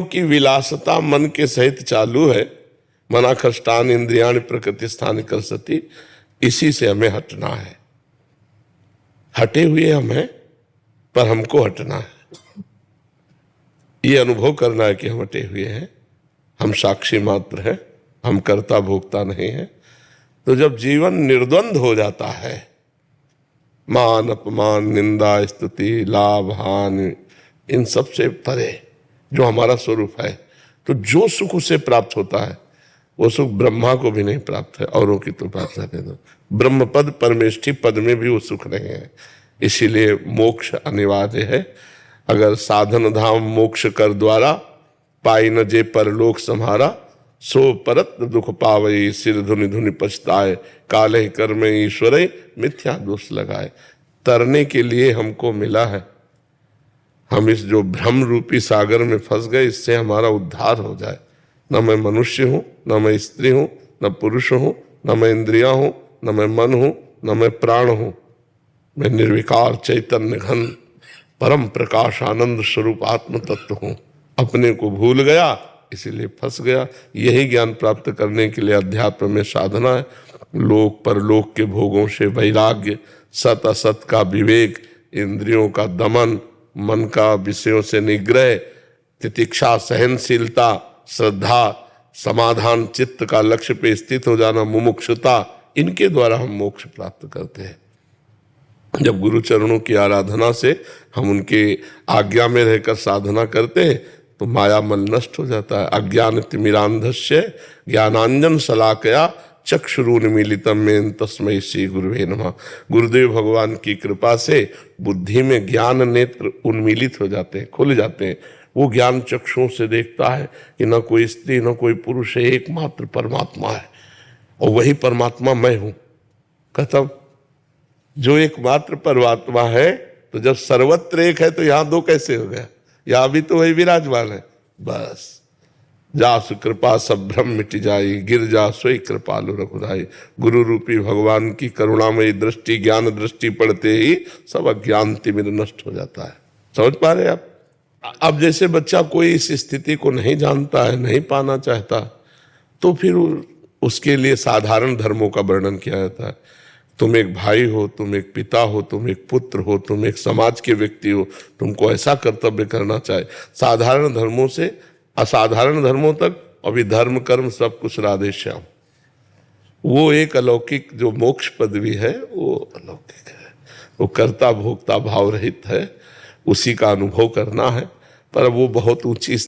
की विलासता मन के सहित चालू है। मना खष्टान इंद्रियाण प्रकृति स्थान कर सती, इसी से हमें हटना है। हटे हुए हम हैं, पर हमको हटना है। ये अनुभव करना है कि हम हटे हुए हैं, हम साक्षी मात्र हैं, हम कर्ता भोक्ता नहीं हैं। तो जब जीवन निर्द्वंद हो जाता है, मान अपमान निंदा स्तुति लाभ हानि इन सब से परे जो हमारा स्वरूप है, तो जो सुख उसे प्राप्त होता है वो सुख ब्रह्मा को भी नहीं प्राप्त है। औरों की तो बात रहने दो, ब्रह्म पद परमेष्ठी पद में भी वो सुख नहीं है। इसीलिए मोक्ष अनिवार्य है। अगर साधन धाम मोक्ष कर द्वारा, पाई न जे परलोक सम्हारा, सो परत दुख पावई सिर धुनि धुनि पछताए, काले कर्म ईश्वर मिथ्या दोष लगाए। तरने के लिए हमको मिला है, हम इस जो भ्रम रूपी सागर में फंस गए, इससे हमारा उद्धार हो जाए। न मैं मनुष्य हूं, न मैं स्त्री हूं, न पुरुष हूं, न मैं इंद्रियां हूं, न मैं मन हूं, न मैं प्राण हूं। मैं निर्विकार चैतन्य घन परम प्रकाश आनंद स्वरूप आत्म तत्व हूं। अपने को भूल गया, इसीलिए फंस गया। यही ज्ञान प्राप्त करने के लिए अध्यात्म में साधना है। लोक परलोक के भोगों से वैराग्य, सत असत का विवेक, इंद्रियों का दमन, मन का विषयों से निग्रह, तितिक्षा, सहनशीलता, श्रद्धा, समाधान, चित्त का लक्ष्य पे स्थित हो जाना, मुमुक्षुता, इनके द्वारा हम मोक्ष प्राप्त करते हैं। जब गुरु चरणों की आराधना से हम उनके आज्ञा में रहकर साधना करते हैं तो माया मल नष्ट हो जाता है। अज्ञान तिमिरांधस्य ज्ञानांजन शलाकया चक्षुरुन्मीलितम में तस्मै श्री गुरुवे नमः। गुरुदेव भगवान की कृपा से बुद्धि में ज्ञान नेत्र उन्मीलित हो जाते हैं, खुल जाते हैं। वो ज्ञान चक्षुओं से देखता है कि न कोई स्त्री न कोई पुरुष है, एकमात्र परमात्मा है और वही परमात्मा मैं हूं। खत्म। जो एकमात्र परमात्मा है, तो जब सर्वत्र एक है तो यहां दो कैसे हो गया? यहां भी तो वही विराजमान है। बस जासु कृपा सब भ्रम मिट जाई, गिर जा सोई कृपालु रघुराई। गुरु रूपी भगवान की करुणामयी दृष्टि, ज्ञान दृष्टि पड़ते ही सब अज्ञान तिमिर नष्ट हो जाता है। समझ पा रहे आप? अब जैसे बच्चा कोई इस स्थिति को नहीं जानता है, नहीं पाना चाहता, तो फिर उसके लिए साधारण धर्मों का वर्णन किया जाता है। तुम एक भाई हो, तुम एक पिता हो, तुम एक पुत्र हो, तुम एक समाज के व्यक्ति हो, तुमको ऐसा कर्तव्य करना चाहिए। साधारण धर्मों से असाधारण धर्मों तक, अभी धर्म कर्म सब कुछ राधे श्याम। वो एक अलौकिक जो मोक्ष पदवी है, वो अलौकिक है, वो कर्ता भोक्ता भाव रहित है, उसी का अनुभव करना है। पर वो बहुत ऊंची